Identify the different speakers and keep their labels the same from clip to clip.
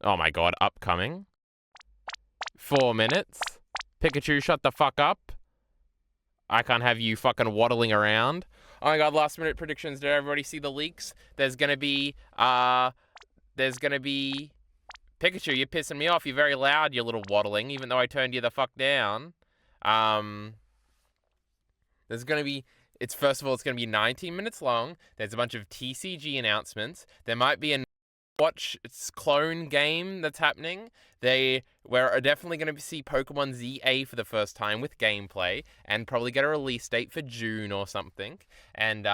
Speaker 1: Oh my god, upcoming. 4 minutes. Pikachu, shut the fuck up. I can't have you fucking waddling around. Oh my god, last minute predictions. Did everybody see the leaks? There's gonna be Pikachu, you're pissing me off. You're very loud, you little waddling, even though I turned you the fuck down. Um, there's gonna be. First of all, it's gonna be 19 minutes long. There's a bunch of TCG announcements. There might be a watch clone game that's happening. We're definitely going to see Pokemon ZA for the first time with gameplay, and probably get a release date for June or something. And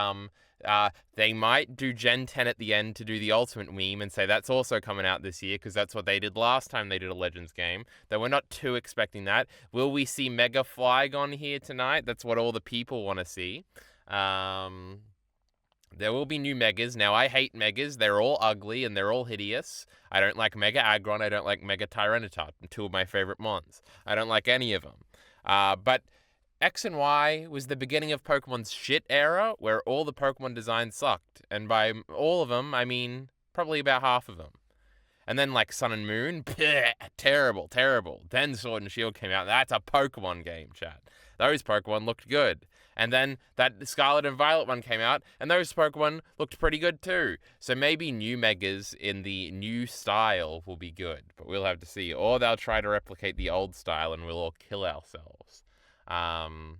Speaker 1: they might do Gen 10 at the end to do the Ultimate meme and say that's also coming out this year, because that's what they did last time they did a Legends game. Though we're not too expecting that. Will we see Mega Flygon here tonight? That's what all the people want to see. There will be new Megas. Now, I hate Megas. They're all ugly and they're all hideous. I don't like Mega Aggron. I don't like Mega Tyranitar, two of my favorite mons. I don't like any of them. But X and Y was the beginning of Pokemon's shit era, where all the Pokemon designs sucked. And by all of them, I mean probably about half of them. And then, like, Sun and Moon, bleh, terrible, terrible. Then Sword and Shield came out. That's a Pokemon game, chat. Those Pokemon looked good. And then that Scarlet and Violet one came out, and those Pokemon looked pretty good too. So maybe new Megas in the new style will be good, but we'll have to see. Or they'll try to replicate the old style and we'll all kill ourselves. I'm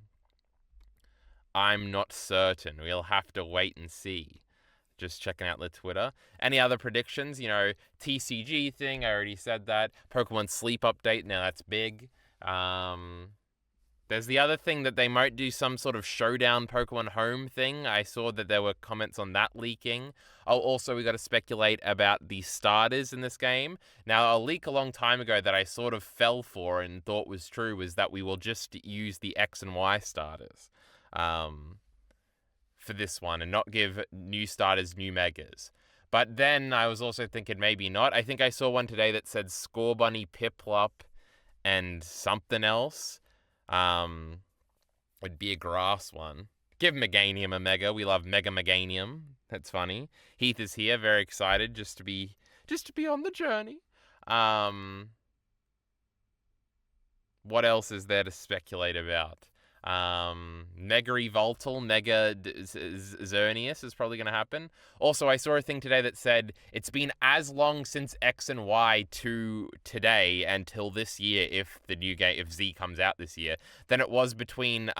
Speaker 1: not certain. We'll have to wait and see. Just checking out the Twitter. Any other predictions? TCG thing, I already said that. Pokemon Sleep update, now that's big. There's the other thing that they might do some sort of Showdown Pokemon Home thing. I saw that there were comments on that leaking. Oh, also, we got to speculate about the starters in this game. Now, a leak a long time ago that I sort of fell for and thought was true was that we will just use the X and Y starters for this one and not give new starters new Megas. But then I was also thinking maybe not. I think I saw one today that said Scorbunny, Piplup, and something else. Would be a grass one. Give Meganium a Mega. We love Mega Meganium. That's funny. Heath is here, very excited just to be on the journey. What else is there to speculate about? Mega Evoltal, Mega Xerneas is probably going to happen. Also, I saw a thing today that said it's been as long since X and Y to today until this year, if the new game, if Z comes out this year, than it was between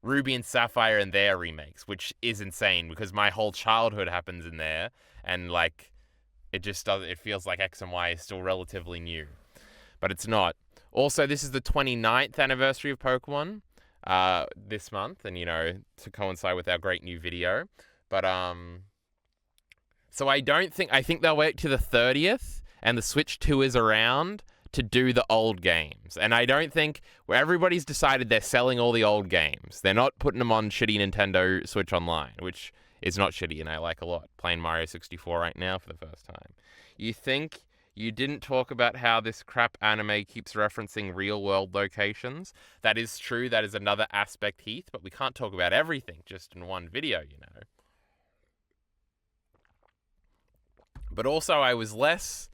Speaker 1: Ruby and Sapphire and their remakes, which is insane because my whole childhood happens in there, and like it just does. It feels like X and Y is still relatively new, but it's not. Also, this is the 29th anniversary of Pokemon this month, and to coincide with our great new video. But so I think they'll wait to the 30th and the Switch 2 is around to do the old games. And I don't think where everybody's decided they're selling all the old games. They're not putting them on shitty Nintendo Switch Online, which is not shitty and I like a lot. Playing Mario 64 right now for the first time. You didn't talk about how this crap anime keeps referencing real-world locations. That is true. That is another aspect, Heath, but we can't talk about everything just in one video, But also, I was less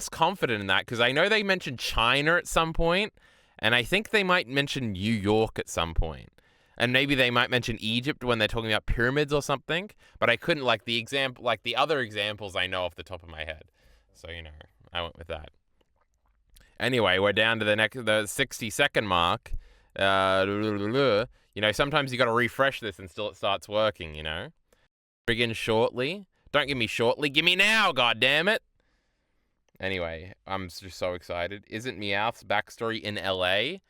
Speaker 1: confident in that because I know they mentioned China at some point, and I think they might mention New York at some point. And maybe they might mention Egypt when they're talking about pyramids or something, but I couldn't like the other examples I know off the top of my head. So, I went with that. Anyway, we're down to the 60-second mark. Sometimes you got to refresh this until it starts working, Begin shortly. Don't give me shortly. Give me now, goddammit. Anyway, I'm just so excited. Isn't Meowth's backstory in LA?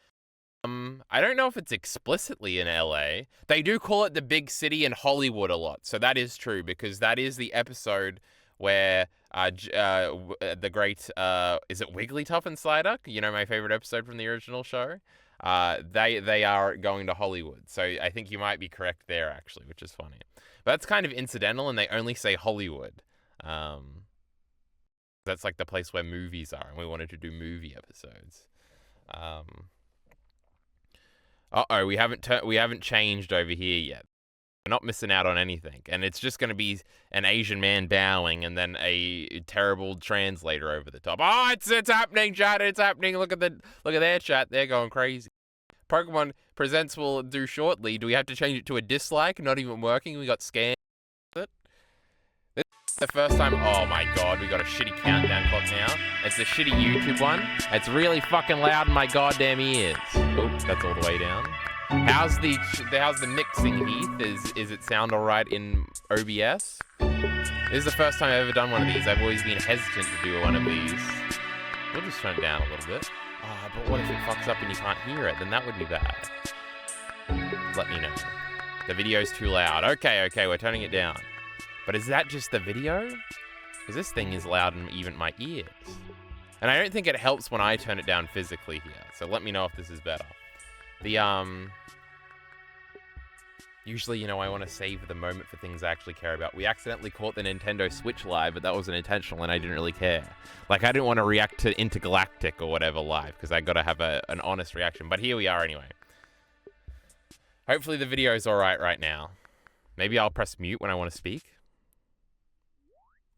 Speaker 1: I don't know if it's explicitly in LA. They do call it the big city in Hollywood a lot. So that is true because that is the episode where the great is it Wigglytuff and Psyduck? My favorite episode from the original show. They are going to Hollywood, so I think you might be correct there actually, which is funny. But that's kind of incidental, and they only say Hollywood. That's like the place where movies are, and we wanted to do movie episodes. We haven't changed over here yet. We're not missing out on anything. And it's just going to be an Asian man bowing and then a terrible translator over the top. Oh, it's happening, chat. It's happening. Look at their chat. They're going crazy. Pokemon Presents will do shortly. Do we have to change it to a dislike? Not even working. We got scanned. This is the first time. Oh my god, we got a shitty countdown clock now. It's a shitty YouTube one. It's really fucking loud in my goddamn ears. Oop, that's all the way down. How's the mixing, Heath? Is it sound alright in OBS? This is the first time I've ever done one of these. I've always been hesitant to do one of these. We'll just turn it down a little bit. Oh, but what if it fucks up and you can't hear it? Then that would be bad. Let me know. The video's too loud. Okay, we're turning it down. But is that just the video? Because this thing is loud in even my ears. And I don't think it helps when I turn it down physically here. So let me know if this is better. Usually, I want to save the moment for things I actually care about. We accidentally caught the Nintendo Switch live, but that wasn't intentional and I didn't really care. Like, I didn't want to react to Intergalactic or whatever live, because I got to have an honest reaction. But here we are anyway. Hopefully the video's alright right now. Maybe I'll press mute when I want to speak.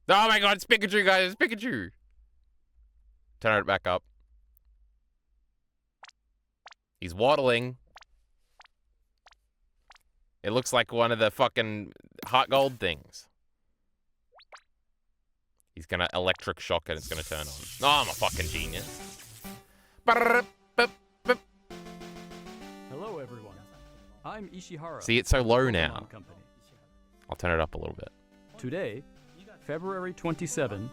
Speaker 1: Oh my god, it's Pikachu, guys, it's Pikachu! Turn it back up. He's waddling. It looks like one of the fucking hot gold things. He's gonna electric shock and it's gonna turn on. Oh, I'm a fucking genius.
Speaker 2: Hello, everyone. I'm Ishihara.
Speaker 1: See, it's so low now.
Speaker 2: Company.
Speaker 1: I'll turn it up a little bit.
Speaker 2: Today, February 27,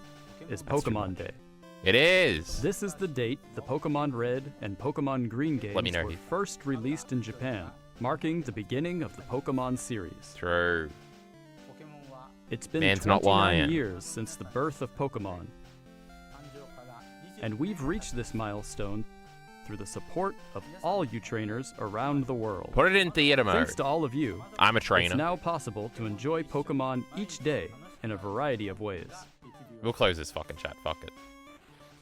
Speaker 2: is Pokemon Day.
Speaker 1: It is!
Speaker 2: This is the date the Pokemon Red and Pokemon Green games were first released in Japan, marking the beginning of the Pokemon series.
Speaker 1: True.
Speaker 2: It's been
Speaker 1: Man's not
Speaker 2: 29
Speaker 1: lying.
Speaker 2: years since the birth of Pokemon, and we've reached this milestone through the support of all you trainers around the world.
Speaker 1: Put it in theater mode.
Speaker 2: Thanks to all of you,
Speaker 1: I'm a trainer.
Speaker 2: it's now possible to enjoy Pokemon each day in a variety of ways.
Speaker 1: We'll close this fucking chat. Fuck it.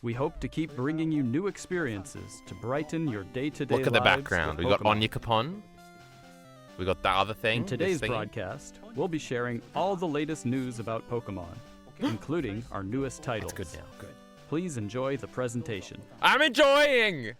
Speaker 2: We hope to keep bringing you new experiences to brighten your day-to-day lives.
Speaker 1: Look at the background.
Speaker 2: with
Speaker 1: We got
Speaker 2: Pokemon.
Speaker 1: Onyakapon. We got the other thing.
Speaker 2: In today's
Speaker 1: this thingy.
Speaker 2: broadcast, we'll be sharing all the latest news about Pokemon, including our newest titles.
Speaker 1: It's good now. Good.
Speaker 2: Please enjoy the presentation.
Speaker 1: I'm enjoying!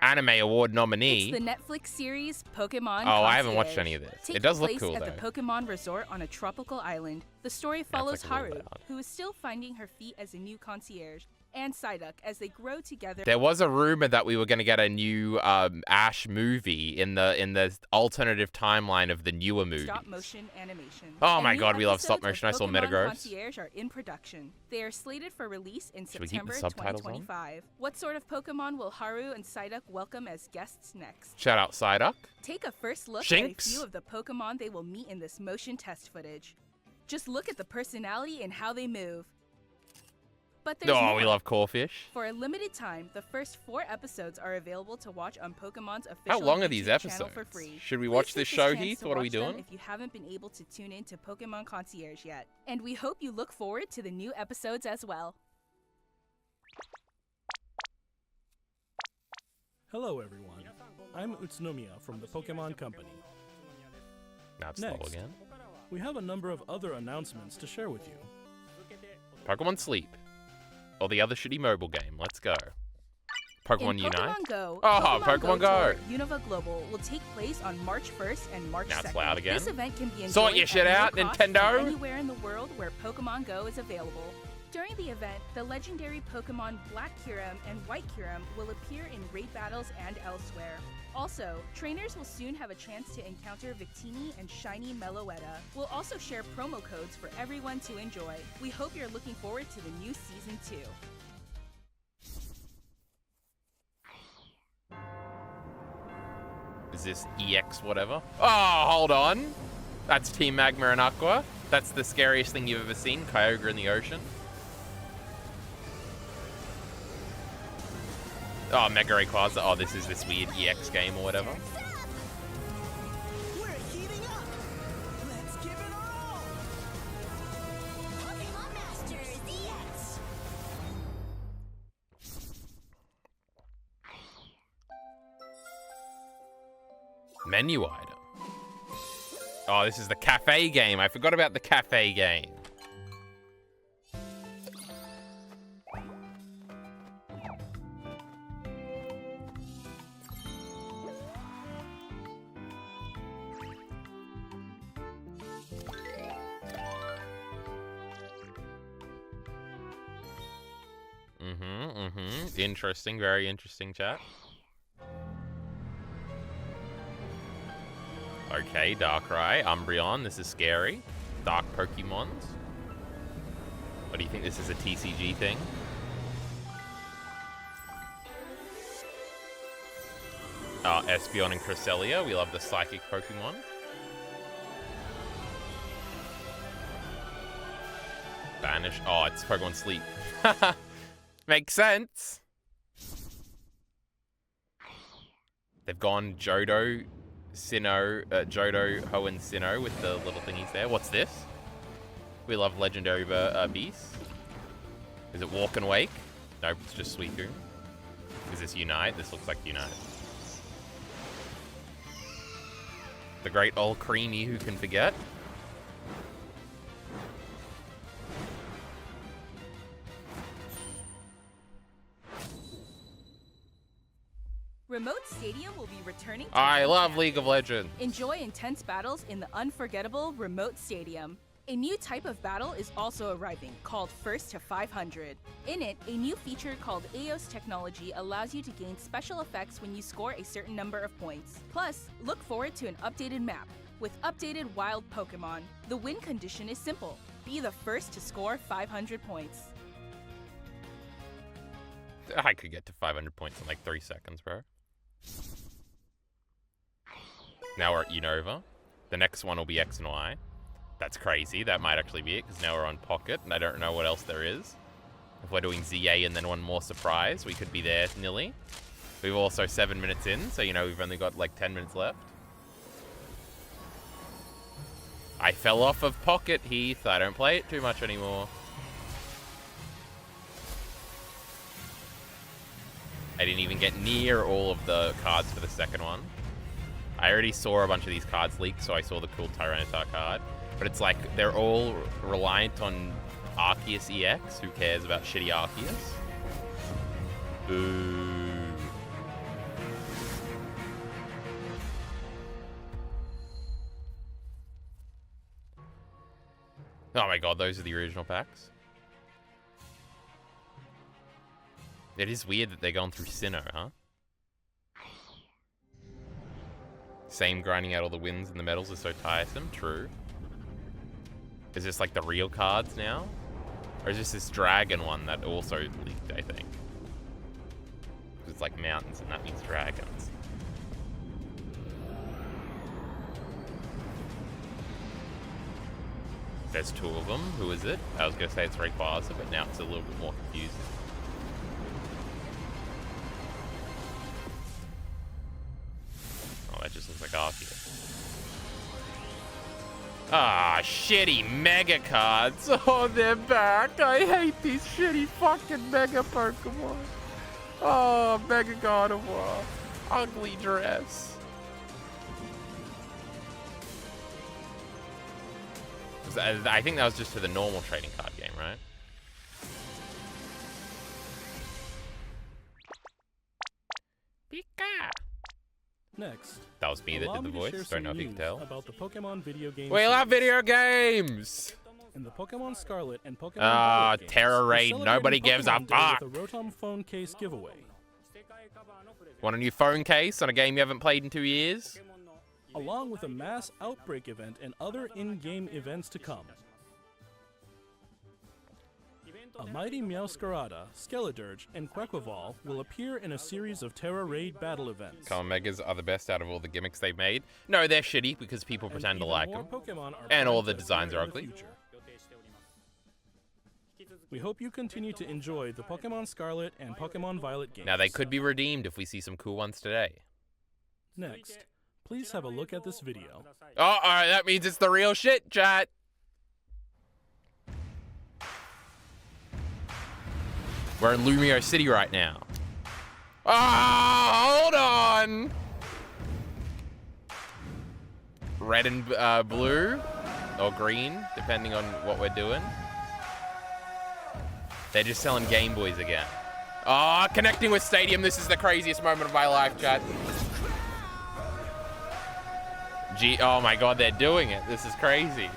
Speaker 1: Anime Award nominee.
Speaker 3: It's the Netflix series Pokemon
Speaker 1: Oh, I haven't
Speaker 3: Concierge.
Speaker 1: watched any of this.
Speaker 3: Takes
Speaker 1: It does look
Speaker 3: place
Speaker 1: cool,
Speaker 3: at
Speaker 1: though.
Speaker 3: the Pokemon Resort on a tropical island. The story follows
Speaker 1: like a little
Speaker 3: Haru,
Speaker 1: loud.
Speaker 3: who is still finding her feet as a new concierge, and Psyduck as they grow together.
Speaker 1: There was a rumor that we were going to get a new Ash movie in the alternative timeline of the newer movies.
Speaker 3: Stop motion animation.
Speaker 1: Oh
Speaker 3: And
Speaker 1: my
Speaker 3: new
Speaker 1: god, we love
Speaker 3: episodes
Speaker 1: stop
Speaker 3: of
Speaker 1: motion. I saw
Speaker 3: Pokemon
Speaker 1: Metagross.
Speaker 3: Concierge are in production. They are slated for release in
Speaker 1: Should we keep the
Speaker 3: September
Speaker 1: subtitles on?
Speaker 3: 2025. What sort of Pokemon will Haru and Psyduck welcome as guests next?
Speaker 1: Shout out Psyduck.
Speaker 3: Take a first look
Speaker 1: Hijinks.
Speaker 3: at a few of the Pokemon they will meet in this motion test footage. Just look at the personality and how they move. But there's
Speaker 1: Oh,
Speaker 3: more.
Speaker 1: we love Corfish.
Speaker 3: For a limited time, the first 4 episodes are available to watch on Pokemon's official
Speaker 1: How long are these
Speaker 3: YouTube channel
Speaker 1: episodes?
Speaker 3: for free.
Speaker 1: Should we
Speaker 3: Please
Speaker 1: watch
Speaker 3: take
Speaker 1: this show,
Speaker 3: chance
Speaker 1: Heath?
Speaker 3: to
Speaker 1: What are we
Speaker 3: watch them
Speaker 1: doing?
Speaker 3: if you haven't been able to tune in to Pokemon Concierge yet. And we hope you look forward to the new episodes as well.
Speaker 4: Hello everyone, I'm Utsunomiya from the Pokemon Company.
Speaker 1: Now it's slow
Speaker 4: Next.
Speaker 1: again.
Speaker 4: We have a number of other announcements to share with you.
Speaker 1: Pokemon Sleep. Or the other shitty mobile game. Let's go. Pokemon
Speaker 3: In
Speaker 1: Unite.
Speaker 3: Pokemon Go,
Speaker 1: Oh, Pokemon Go.
Speaker 3: Tour Unova Global will take place on March 1st and March
Speaker 1: Now
Speaker 3: 2nd.
Speaker 1: it's loud again.
Speaker 3: This event can be enjoyed
Speaker 1: Sort your shit
Speaker 3: at no
Speaker 1: out,
Speaker 3: cost
Speaker 1: Nintendo.
Speaker 3: from anywhere in the world where Pokemon Go is available. During the event, the legendary Pokemon Black Kyurem and White Kyurem will appear in raid battles and elsewhere. Also, trainers will soon have a chance to encounter Victini and Shiny Meloetta. We'll also share promo codes for everyone to enjoy. We hope you're looking forward to the new Season 2.
Speaker 1: Is this EX whatever? Oh, hold on. That's Team Magma and Aqua. That's the scariest thing you've ever seen. Kyogre in the ocean. Oh, Mega Rayquaza. Oh, this is this weird EX game or whatever.
Speaker 5: We're heating up. Let's give it all. Pokemon Masters EX.
Speaker 1: Menu item. Oh, this is the cafe game. I forgot about the cafe game. Interesting, very interesting, chat. Okay, Darkrai, Umbreon, this is scary. Dark Pokemons. What do you think, this is a TCG thing? Espeon and Cresselia, we love the Psychic Pokemon. Banish, oh, it's Pokemon Sleep. Makes sense. They've gone Johto, Sinnoh, Johto, Ho, and Sinnoh with the little thingies there. What's this? We love legendary beasts. Is it Walk and Wake? Nope, it's just Suicune. Is this Unite? This looks like Unite. The great old Creamy, who can forget?
Speaker 3: Remote Stadium will be returning to
Speaker 1: I love
Speaker 3: Japan.
Speaker 1: League of Legends.
Speaker 3: Enjoy intense battles in the unforgettable Remote Stadium. A new type of battle is also arriving, called First to 500. In it, a new feature called Eos technology allows you to gain special effects when you score a certain number of points. Plus, look forward to an updated map, with updated wild Pokemon. The win condition is simple. Be the first to score 500 points.
Speaker 1: I could get to 500 points in like 3 seconds, bro. Now we're at Unova. The next one will be X and Y. That's crazy. That might actually be it, because now we're on Pocket, and I don't know what else there is. If we're doing ZA and then one more surprise, we could be there nearly. We've also 7 minutes in, so, you know, we've only got like 10 minutes left. I fell off of Pocket, Heath. I don't play it too much anymore. I didn't even get near all of the cards for the second one. I already saw a bunch of these cards leaked, so I saw the cool Tyranitar card. But it's like, they're all reliant on Arceus EX. Who cares about shitty Arceus? Boo. Oh my god, those are the original packs. It is weird that they're going through Sinnoh, huh? Same grinding out all the wins and the medals is so tiresome. True. Is this like the real cards now? Or is this dragon one that also leaked, I think? It's like mountains and that means dragons. There's 2 of them. Who is it? I was going to say it's Rayquaza, but now it's a little bit more confusing. Oh, that just looks like Arceus. Ah, shitty Mega cards. Oh, they're back. I hate these shitty fucking Mega Pokemon. Oh, Mega Gardevoir. Ugly dress. I think that was just for the normal trading card game, right? Pika.
Speaker 4: Next,
Speaker 1: That was me that did the voice. Don't know if you can tell.
Speaker 4: About the Pokemon video game.
Speaker 1: We love video games.
Speaker 4: In the Pokemon Scarlet and Pokemon
Speaker 1: Ah,
Speaker 4: Violet games,
Speaker 1: Terra
Speaker 4: we're
Speaker 1: Raid.
Speaker 4: celebrating
Speaker 1: Nobody gives a
Speaker 4: Pokemon Day
Speaker 1: fuck.
Speaker 4: with a Rotom phone case giveaway.
Speaker 1: Want a new phone case on a game you haven't played in 2 years?
Speaker 4: Along with a mass outbreak event and other in-game events to come. A mighty Meowscarada, Skeledirge, and Quaquaval will appear in a series of Terra Raid battle events.
Speaker 1: Common Megas are the best out of all the gimmicks they've made. No, they're shitty because people
Speaker 4: And
Speaker 1: pretend to
Speaker 4: even
Speaker 1: like
Speaker 4: more
Speaker 1: them.
Speaker 4: Pokemon are
Speaker 1: And all
Speaker 4: planned
Speaker 1: the
Speaker 4: to
Speaker 1: designs
Speaker 4: appear
Speaker 1: are
Speaker 4: in the
Speaker 1: ugly.
Speaker 4: future. We hope you continue to enjoy the Pokemon Scarlet and Pokemon Violet games.
Speaker 1: Now, they could be redeemed if we see some cool ones today.
Speaker 4: Next, please have a look at this video.
Speaker 1: Oh, alright, that means it's the real shit, chat. We're in Lumio City right now. Ah, hold on. red and blue, or green, depending on what we're doing. They're just selling Game Boys again. Oh, connecting with Stadium. This is the craziest moment of my life, chat. Oh my God, they're doing it. This is crazy.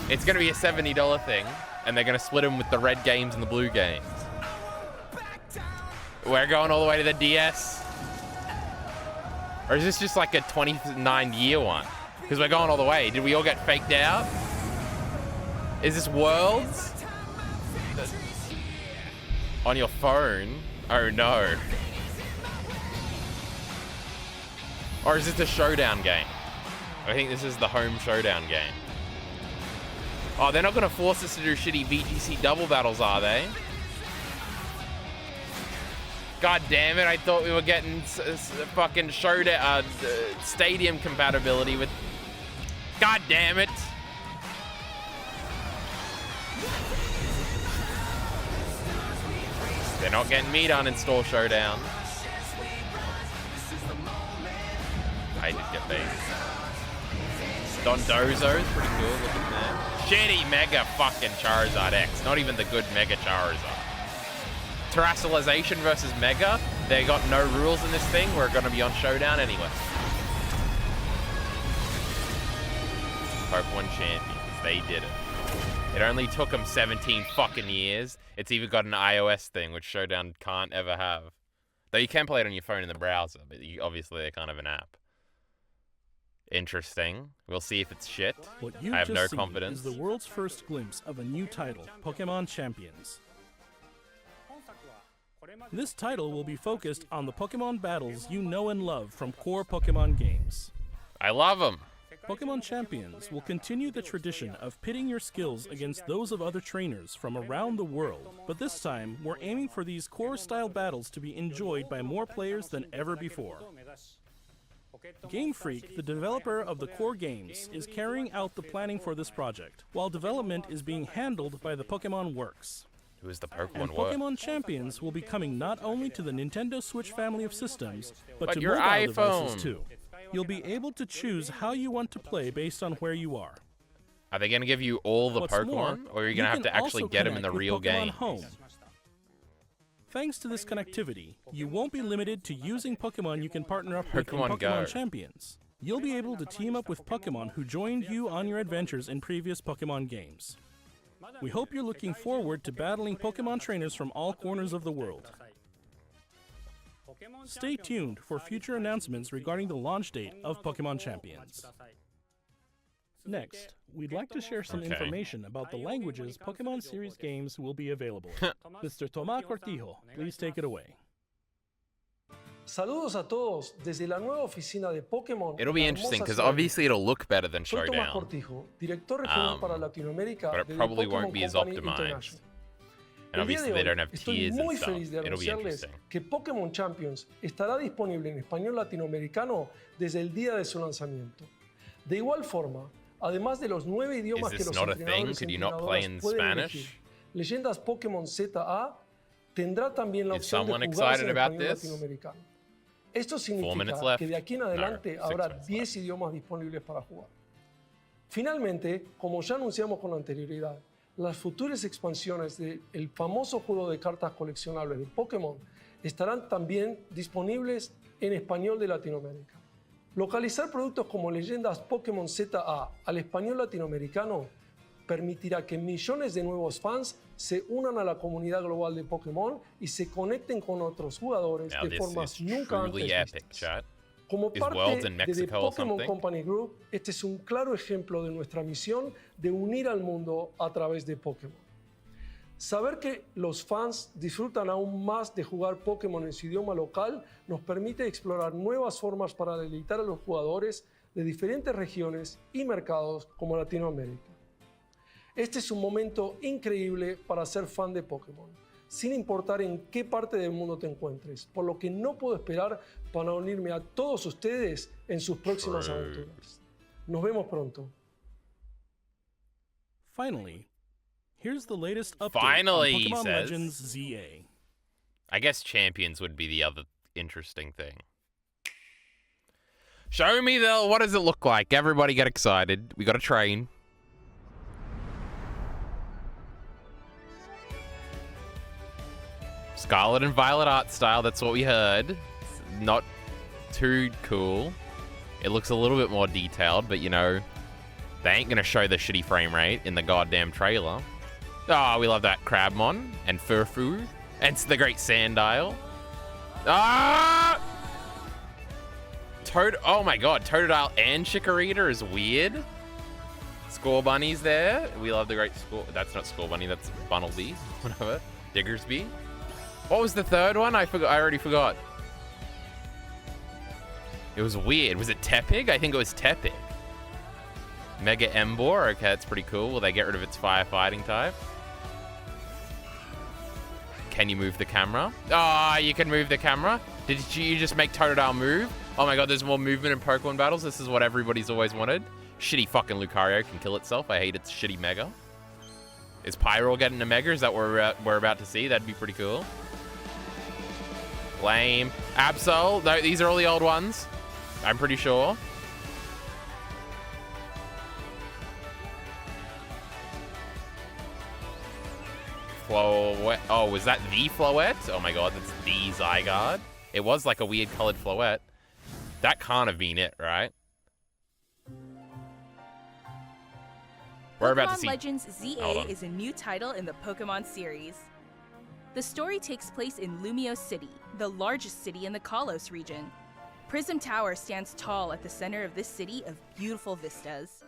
Speaker 1: It's going to be a $70 thing, and they're going to split them with the red games and the blue games. We're going all the way to the DS. Or is this just like a 29-year one? Because we're going all the way. Did we all get faked out? Is this Worlds? On your phone? Oh no. Or is this a showdown game? I think this is the home showdown game. Oh, they're not going to force us to do shitty VGC double battles, are they? God damn it, I thought we were getting fucking showdown, stadium compatibility with... God damn it. They're not getting me done in Store Showdown. I did get beat. Dondozo is pretty cool looking there. Shitty Mega fucking Charizard X. Not even the good Mega Charizard. Terrestrialization versus Mega. They got no rules in this thing. We're going to be on Showdown anyway. Pokemon Champions. They did it. It only took them 17 fucking years. It's even got an iOS thing, which Showdown can't ever have. Though you can play it on your phone in the browser, but obviously they can't have an app. Interesting. We'll see if it's shit.
Speaker 4: What you
Speaker 1: I have
Speaker 4: just
Speaker 1: no
Speaker 4: seen
Speaker 1: confidence.
Speaker 4: is the world's first glimpse of a new title, Pokemon Champions. This title will be focused on the Pokemon battles you know and love from core Pokemon games.
Speaker 1: I love them.
Speaker 4: Pokemon Champions will continue the tradition of pitting your skills against those of other trainers from around the world, but this time we're aiming for these core-style battles to be enjoyed by more players than ever before. Game Freak, the developer of the core games, is carrying out the planning for this project, while development is being handled by the Pokemon Works.
Speaker 1: Who is the
Speaker 4: And
Speaker 1: Pokemon Works?
Speaker 4: Pokemon Champions will be coming not only to the Nintendo Switch family of systems, but to
Speaker 1: your
Speaker 4: mobile
Speaker 1: iPhone.
Speaker 4: devices too. You'll be able to choose how you want to play based on where you are.
Speaker 1: Are they going to give you all the
Speaker 4: What's
Speaker 1: Pokemon?
Speaker 4: more,
Speaker 1: Or are you going to have
Speaker 4: can
Speaker 1: to actually
Speaker 4: also
Speaker 1: get them in the
Speaker 4: connect with
Speaker 1: real
Speaker 4: Pokemon
Speaker 1: game?
Speaker 4: Home. Thanks to this connectivity, you won't be limited to using Pokemon you can partner up with in
Speaker 1: Pokemon
Speaker 4: Pokemon
Speaker 1: Go.
Speaker 4: Champions. You'll be able to team up with Pokemon who joined you on your adventures in previous Pokemon games. We hope you're looking forward to battling Pokemon trainers from all corners of the world. Stay tuned for future announcements regarding the launch date of Pokemon Champions. Next, we'd like to share some information about the languages Pokemon series games will be available. Mr. Tomás Cortijo, please take it away.
Speaker 6: Saludos a todos desde la nueva oficina de Pokémon.
Speaker 1: It'll be interesting because obviously it'll look better than
Speaker 6: Soy Tomás
Speaker 1: Showdown.
Speaker 6: Cortijo, director regional para Latinoamérica
Speaker 1: But it
Speaker 6: de
Speaker 1: probably
Speaker 6: Pokémon
Speaker 1: won't be as
Speaker 6: Company
Speaker 1: optimized.
Speaker 6: International.
Speaker 1: And
Speaker 6: El día
Speaker 1: obviously
Speaker 6: de
Speaker 1: they
Speaker 6: hoy
Speaker 1: don't have
Speaker 6: estoy
Speaker 1: tiers and
Speaker 6: muy
Speaker 1: stuff.
Speaker 6: feliz de
Speaker 1: It'll be
Speaker 6: anunciarles
Speaker 1: interesting.
Speaker 6: que Pokémon Champions estará disponible en español latinoamericano desde el día de su lanzamiento. De igual forma, además de los 9 idiomas
Speaker 1: Is
Speaker 6: que
Speaker 1: this
Speaker 6: los
Speaker 1: not a thing?
Speaker 6: entrenadores
Speaker 1: Could
Speaker 6: y
Speaker 1: you not play
Speaker 6: entrenadoras
Speaker 1: in
Speaker 6: pueden
Speaker 1: Spanish?
Speaker 6: elegir, Leyendas Pokémon ZA tendrá también la
Speaker 1: Is
Speaker 6: opción de
Speaker 1: someone
Speaker 6: jugarse
Speaker 1: excited
Speaker 6: en
Speaker 1: about
Speaker 6: español
Speaker 1: this?
Speaker 6: latinoamericano. Esto
Speaker 1: 4 minutes
Speaker 6: significa
Speaker 1: left.
Speaker 6: que de aquí en
Speaker 1: No,
Speaker 6: adelante
Speaker 1: 6
Speaker 6: habrá
Speaker 1: minutes
Speaker 6: 10 idiomas disponibles para jugar. Finalmente, como ya anunciamos con anterioridad, las futuras expansiones del famoso juego de cartas coleccionables de Pokémon estarán también disponibles en español de Latinoamérica. Localizar productos como Leyendas Pokémon ZA al español latinoamericano permitirá que millones de nuevos fans se unan a la comunidad global de Pokémon y se conecten con otros jugadores
Speaker 1: Now
Speaker 6: de
Speaker 1: this
Speaker 6: formas
Speaker 1: is
Speaker 6: nunca antes
Speaker 1: truly epic,
Speaker 6: vistas.
Speaker 1: chat.
Speaker 6: Como
Speaker 1: Is
Speaker 6: parte
Speaker 1: Worlds in
Speaker 6: de The
Speaker 1: Mexico or
Speaker 6: Pokémon
Speaker 1: something?
Speaker 6: Company Group, este es un claro ejemplo de nuestra misión de unir al mundo a través de Pokémon. Saber que los fans disfrutan aún más de jugar Pokémon en su idioma local nos permite explorar nuevas formas para deleitar a los jugadores de diferentes regiones y mercados como Latinoamérica. Este es un momento increíble para ser fan de Pokémon, sin importar en qué parte del mundo te encuentres, por lo que no puedo esperar para unirme a todos ustedes en sus próximas aventuras. Nos vemos pronto.
Speaker 4: Finally, here's the latest update
Speaker 1: Finally,
Speaker 4: on
Speaker 1: he
Speaker 4: Pokemon
Speaker 1: says.
Speaker 4: Legends ZA.
Speaker 1: I guess Champions would be the other interesting thing. Show me what does it look like? Everybody get excited. We got to train. Scarlet and Violet art style, that's what we heard. It's not too cool. It looks a little bit more detailed, but you know, they ain't gonna show the shitty frame rate in the goddamn trailer. Oh, we love that Crabmon and Furfu and the Great Sandile. Ah! Oh my god, Totodile and Chikorita is weird. Score Bunny's there. We love the Great Score. That's not Score Bunny, that's Bunnelby. Whatever. Diggersby. What was the third one? I already forgot. It was weird. Was it Tepig? I think it was Tepig. Mega Emboar. Okay, that's pretty cool. Will they get rid of its firefighting type? Can you move the camera? Ah, you can move the camera. Did you just make Totodile move? Oh my god, there's more movement in Pokemon battles. This is what everybody's always wanted. Shitty fucking Lucario can kill itself. I hate its shitty Mega. Is Pyro getting a Mega? Is that what we're about to see? That'd be pretty cool. Lame. Absol. No, these are all the old ones. I'm pretty sure. Floette. Oh, was that the Floette? Oh my god, that's the Zygarde. It was like a weird colored Floette. That can't have been it, right?
Speaker 3: We're about to see. Legends ZA is a new title in the Pokemon series. The story takes place in Lumiose City, the largest city in the Kalos region. Prism Tower stands tall at the center of this city of beautiful vistas.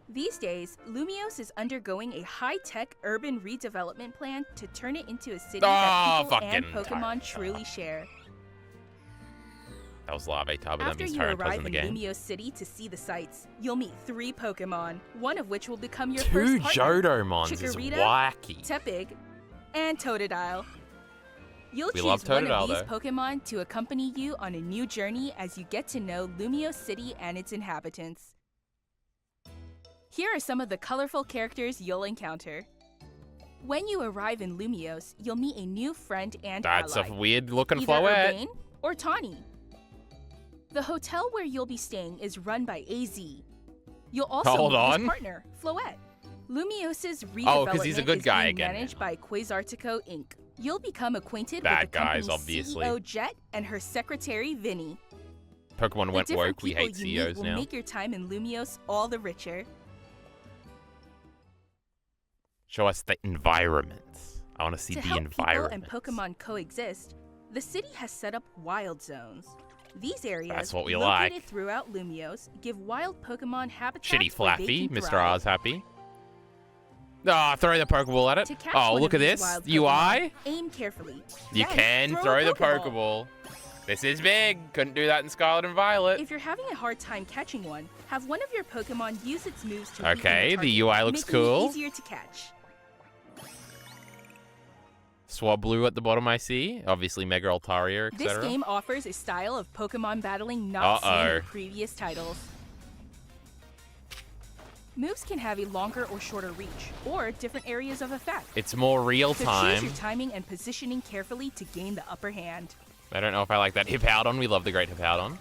Speaker 3: These days, Lumiose is undergoing a high-tech urban redevelopment plan to turn it into a city that people and Pokemon truly share.
Speaker 1: That was Larvitar, but that means Tyranitar in the game.
Speaker 3: After you arrive in Lumiose City to see the sights, you'll meet 3 Pokemon, one of which will become your first partner.
Speaker 1: 2 Johtomons is wacky.
Speaker 3: Tepig, and Totodile. You'll choose one of these Pokemon to accompany you on a new journey as you get to know Lumiose City and its inhabitants. Here are some of the colorful characters you'll encounter. When you arrive in Lumiose, you'll meet a new friend and ally.
Speaker 1: That's a weird-looking
Speaker 3: either
Speaker 1: Floette.
Speaker 3: Urbane or Tawny. The hotel where you'll be staying is run by AZ. You'll also meet his partner, Floette. Lumiose's redevelopment is being managed by Quasartico Inc. You'll become acquainted with the company's CEO Jet and her secretary Vinny.
Speaker 1: Pokemon went woke. We hate CEOs now.
Speaker 3: Will make your time in Lumiose all the richer.
Speaker 1: Show us the environments. I want to see the environment.
Speaker 3: To help people and Pokemon coexist, the city has set up wild zones. These areas, located throughout Lumiose, give wild Pokemon habitats.
Speaker 1: Shitty Flappy, Mr. Oz happy. Oh, throw the Pokeball at it. Oh, look at this. UI.
Speaker 3: Aim carefully.
Speaker 1: You can throw the Pokeball. This is big. Couldn't do that in Scarlet and Violet.
Speaker 3: If you're having a hard time catching one, have one of your Pokemon use its moves to
Speaker 1: okay, the UI looks cool.
Speaker 3: It easier to catch.
Speaker 1: Swablu at the bottom, I see. Obviously, Mega Altaria, etc.
Speaker 3: This game offers a style of Pokemon battling not seen in previous titles. Moves can have a longer or shorter reach, or different areas of effect.
Speaker 1: It's more real time.
Speaker 3: So choose your timing and positioning carefully to gain the upper hand.
Speaker 1: I don't know if I like that Hippowdon. We love the Great Hippowdon.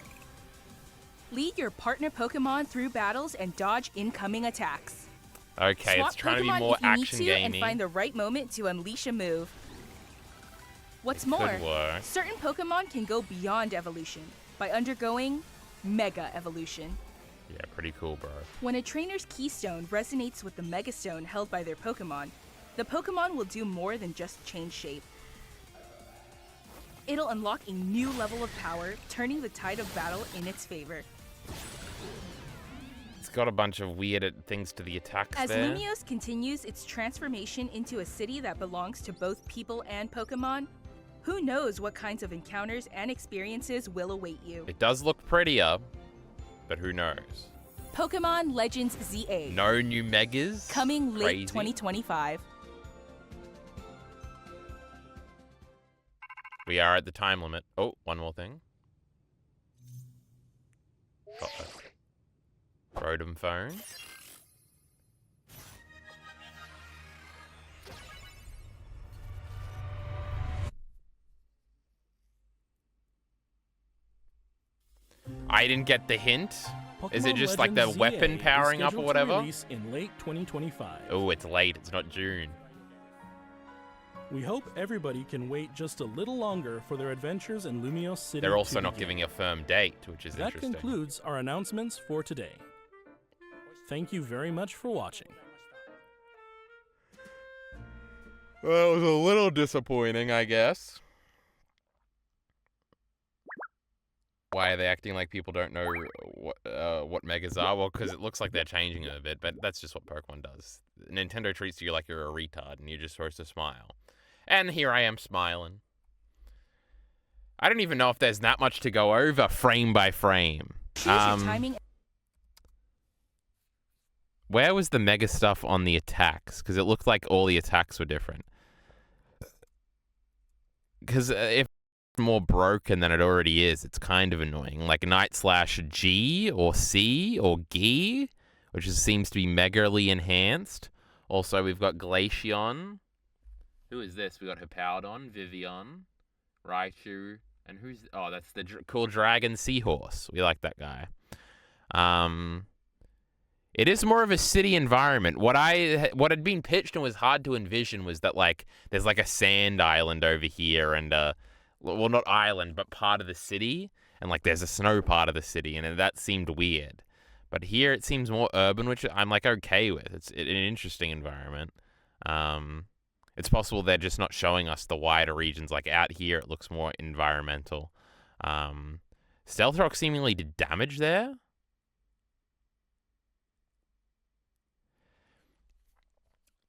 Speaker 3: Lead your partner Pokemon through battles and dodge incoming attacks.
Speaker 1: Okay,
Speaker 3: Swap
Speaker 1: it's trying
Speaker 3: Pokemon
Speaker 1: to be more action
Speaker 3: if you need to
Speaker 1: gamey.
Speaker 3: And find the right moment to unleash a move. What's more, certain Pokemon can go beyond evolution by undergoing Mega Evolution.
Speaker 1: Yeah, pretty cool, bro.
Speaker 3: When a trainer's Keystone resonates with the Mega Stone held by their Pokemon, the Pokemon will do more than just change shape. It'll unlock a new level of power, turning the tide of battle in its favor.
Speaker 1: It's got a bunch of weird things to the attacks
Speaker 3: As
Speaker 1: there.
Speaker 3: Lumiose continues its transformation into a city that belongs to both people and Pokemon, who knows what kinds of encounters and experiences will await you.
Speaker 1: It does look prettier, but who knows?
Speaker 3: Pokemon Legends ZA.
Speaker 1: No new Megas?
Speaker 3: Coming late 2025.
Speaker 1: We are at the time limit. Oh, one more thing. Got that. Rotom phone. I didn't get the hint. Is it
Speaker 4: Pokemon
Speaker 1: just like the
Speaker 4: Legends
Speaker 1: weapon
Speaker 4: ZA
Speaker 1: powering
Speaker 4: is
Speaker 1: up or
Speaker 4: scheduled to
Speaker 1: whatever?
Speaker 4: release in late 2025.
Speaker 1: Oh, it's late. It's not June.
Speaker 4: We hope everybody can wait just a little longer for their adventures in Lumiose City.
Speaker 1: They're also
Speaker 4: to
Speaker 1: not
Speaker 4: begin.
Speaker 1: giving a firm date, which is
Speaker 4: That
Speaker 1: interesting.
Speaker 4: concludes our announcements for today. Thank you very much for watching.
Speaker 1: Well, it was a little disappointing, I guess. Why are they acting like people don't know what megas are? Well, because it looks like they're changing them a bit, but that's just what Pokemon does. Nintendo treats you like you're a retard, and you're just supposed to smile. And here I am smiling. I don't even know if there's that much to go over frame by frame.
Speaker 3: Choose your timing.
Speaker 1: Where was the mega stuff on the attacks? Because it looked like all the attacks were different. Because if it's more broken than it already is, it's kind of annoying. Like Night/G or C or Gi, which seems to be megally enhanced. Also, we've got Glaceon. Who is this? We got Hippowdon, Vivian, Raichu, and who's... Oh, that's the cool dragon seahorse. We like that guy. It is more of a city environment. What had been pitched and was hard to envision was that, like, there's like a sand island over here and, well, not island, but part of the city. And, like, there's a snow part of the city, and that seemed weird. But here it seems more urban, which I'm, like, okay with. It's an interesting environment. It's possible they're just not showing us the wider regions. Like, out here, it looks more environmental. Stealth Rock seemingly did damage there.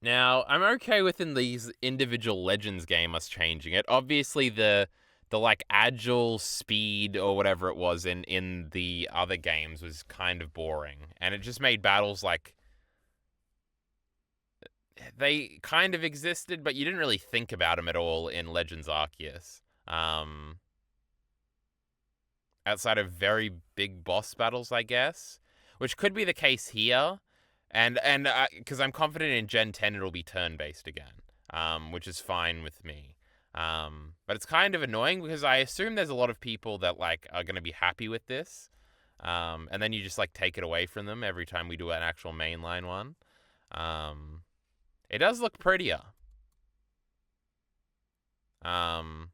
Speaker 1: Now, I'm okay within these individual Legends game us changing it. Obviously, the like agile speed or whatever it was in the other games was kind of boring, and it just made battles like they kind of existed, but you didn't really think about them at all in Legends Arceus. Outside of very big boss battles, I guess, which could be the case here. And because I'm confident in Gen 10 it'll be turn-based again, which is fine with me. But it's kind of annoying because I assume there's a lot of people that like are going to be happy with this. And then you just like take it away from them every time we do an actual mainline one. It does look prettier. Also,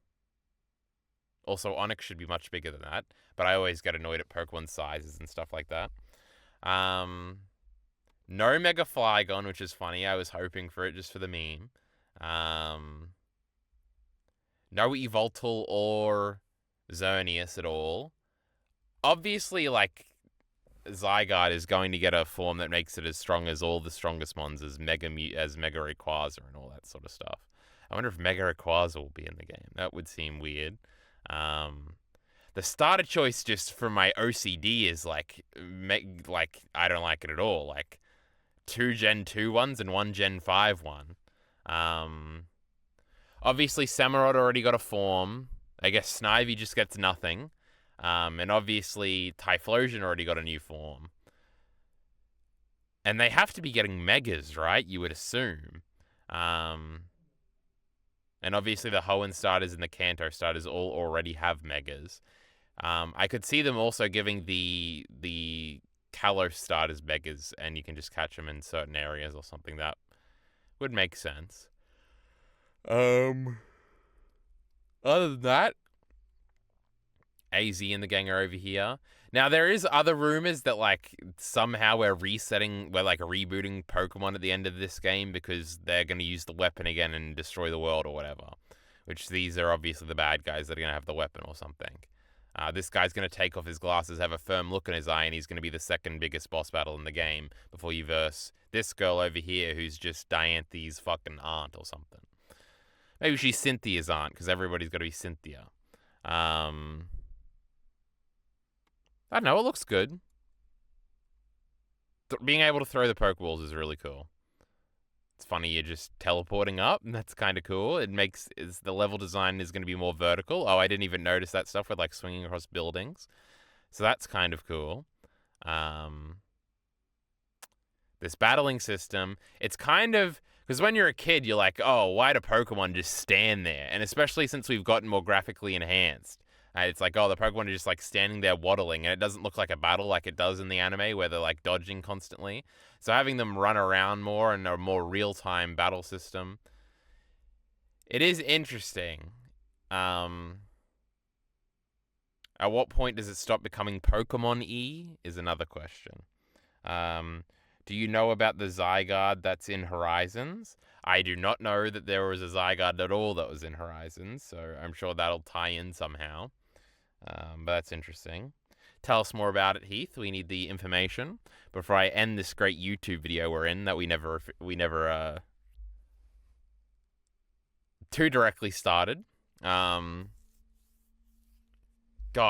Speaker 1: Onix should be much bigger than that, but I always get annoyed at Pokemon sizes and stuff like that. No Mega Flygon, which is funny. I was hoping for it just for the meme. No Evoltal or Xerneas at all. Obviously, like, Zygarde is going to get a form that makes it as strong as all the strongest mons as Mega Rayquaza and all that sort of stuff. I wonder if Mega Rayquaza will be in the game. That would seem weird. The starter choice just for my OCD is like I don't like it at all. Like 2 Gen 2 ones and 1 Gen 5 one. Obviously Samurott already got a form. I guess Snivy just gets nothing. And obviously Typhlosion already got a new form. And they have to be getting megas, right? You would assume. And obviously the Hoenn starters and the Kanto starters all already have megas. I could see them also giving the Kalos starters megas, and you can just catch them in certain areas or something. That would make sense. Other than that, AZ and the gang are over here. Now, there is other rumors that, like, somehow we're rebooting Pokemon at the end of this game because they're going to use the weapon again and destroy the world or whatever. Which these are obviously the bad guys that are going to have the weapon or something. This guy's going to take off his glasses, have a firm look in his eye, and he's going to be the second biggest boss battle in the game before you verse this girl over here who's just Dianthy's fucking aunt or something. Maybe she's Cynthia's aunt, because everybody's got to be Cynthia. I don't know, it looks good. Being able to throw the Pokeballs is really cool. It's funny, you're just teleporting up, and that's kind of cool. The level design is going to be more vertical. Oh, I didn't even notice that stuff with, like, swinging across buildings. So that's kind of cool. This battling system, it's kind of... Because when you're a kid, you're like, oh, why do Pokemon just stand there? And especially since we've gotten more graphically enhanced. And it's like, oh, the Pokemon are just like standing there waddling, and it doesn't look like a battle like it does in the anime where they're like dodging constantly. So having them run around more and a more real-time battle system, it is interesting. At what point does it stop becoming Pokemon-y is another question. Do you know about the Zygarde that's in Horizons? I do not know that there was a Zygarde at all that was in Horizons, so I'm sure that'll tie in somehow. But that's interesting. Tell us more about it, Heath. We need the information before I end this great YouTube video we're in that we never too directly started. God,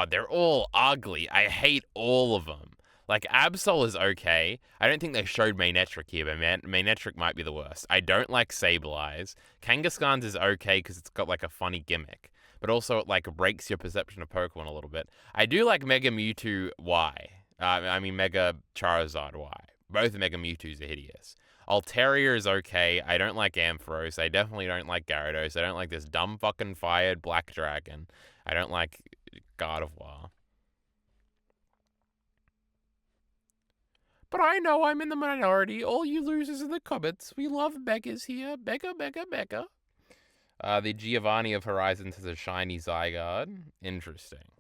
Speaker 1: they're all ugly. I hate all of them. Like, Absol is okay. I don't think they showed Manectric here, but Manectric might be the worst. I don't like Sableye. Kangaskhan's is okay because it's got, like, a funny gimmick. But also, it, like, breaks your perception of Pokemon a little bit. I do like Mega Mewtwo Y. Mega Charizard Y. Both Mega Mewtwo's are hideous. Altaria is okay. I don't like Ampharos. I definitely don't like Gyarados. I don't like this dumb fucking fired Black Dragon. I don't like Gardevoir. But I know I'm in the minority. All you losers in the comments. We love Megas here. Mega. The Giovanni of Horizons has a shiny Zygarde. Interesting.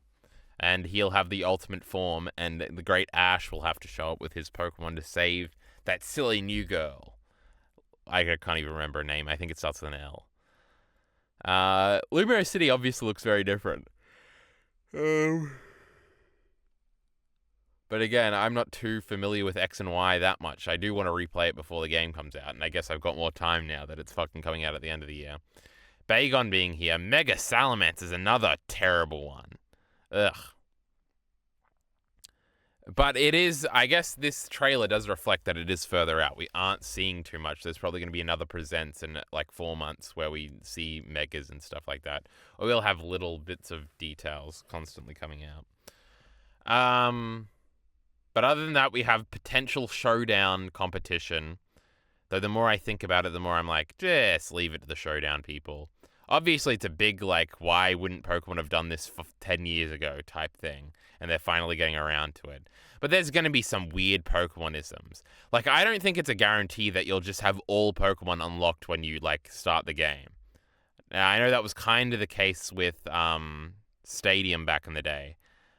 Speaker 1: And he'll have the ultimate form, and the great Ash will have to show up with his Pokemon to save that silly new girl. I can't even remember her name. I think it starts with an L. Lumio City obviously looks very different. But again, I'm not too familiar with X and Y that much. I do want to replay it before the game comes out, and I guess I've got more time now that it's fucking coming out at the end of the year. Bagon being here. Mega Salamence is another terrible one. Ugh. But it is, I guess this trailer does reflect that it is further out. We aren't seeing too much. There's probably going to be another Presents in like 4 months where we see Megas and stuff like that. Or we'll have little bits of details constantly coming out. But other than that, we have potential showdown competition. Though the more I think about it, the more I'm like, just leave it to the showdown people. Obviously, it's a big, like, why wouldn't Pokemon have done this 10 years ago type thing, and they're finally getting around to it. But there's going to be some weird Pokemonisms. Like, I don't think it's a guarantee that you'll just have all Pokemon unlocked when you, like, start the game. Now, I know that was kind of the case with Stadium back in the day.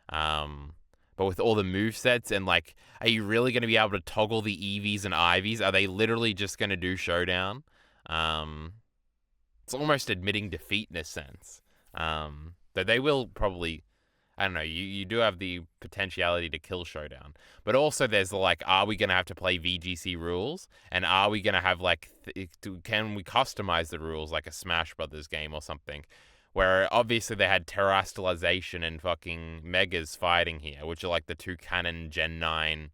Speaker 1: But with all the movesets and, like, are you really going to be able to toggle the Eevees and Ivies? Are they literally just going to do Showdown? It's almost admitting defeat in a sense. Though they will probably, I don't know, you do have the potentiality to kill Showdown. But also there's like, are we going to have to play VGC rules? And are we going to have like, can we customize the rules like a Smash Brothers game or something? Where obviously they had Terastallization and fucking Megas fighting here, which are like the two canon Gen 9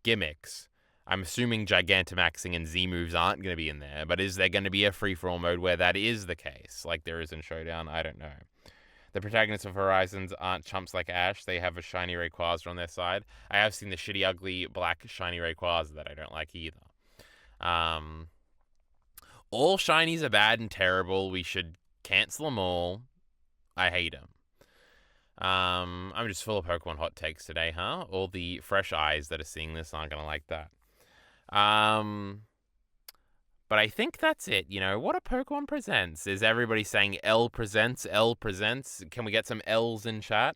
Speaker 1: gimmicks. I'm assuming Gigantamaxing and Z-moves aren't going to be in there, but is there going to be a free-for-all mode where that is the case, like there is in Showdown? I don't know. The protagonists of Horizons aren't chumps like Ash. They have a shiny Rayquaza on their side. I have seen the shitty, ugly, black shiny Rayquaza that I don't like either. All shinies are bad and terrible. We should cancel them all. I hate them. I'm just full of Pokemon hot takes today, huh? All the fresh eyes that are seeing this aren't going to like that. But I think that's it. You know, what a Pokemon Presents. Is everybody saying L presents? L presents? Can we get some L's in chat?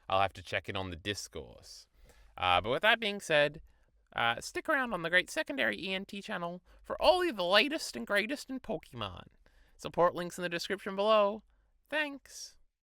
Speaker 1: I'll have to check in on the discourse. But with that being said, stick around on the Great Secondary ENT channel for all of the latest and greatest in Pokemon. Support links in the description below. Thanks.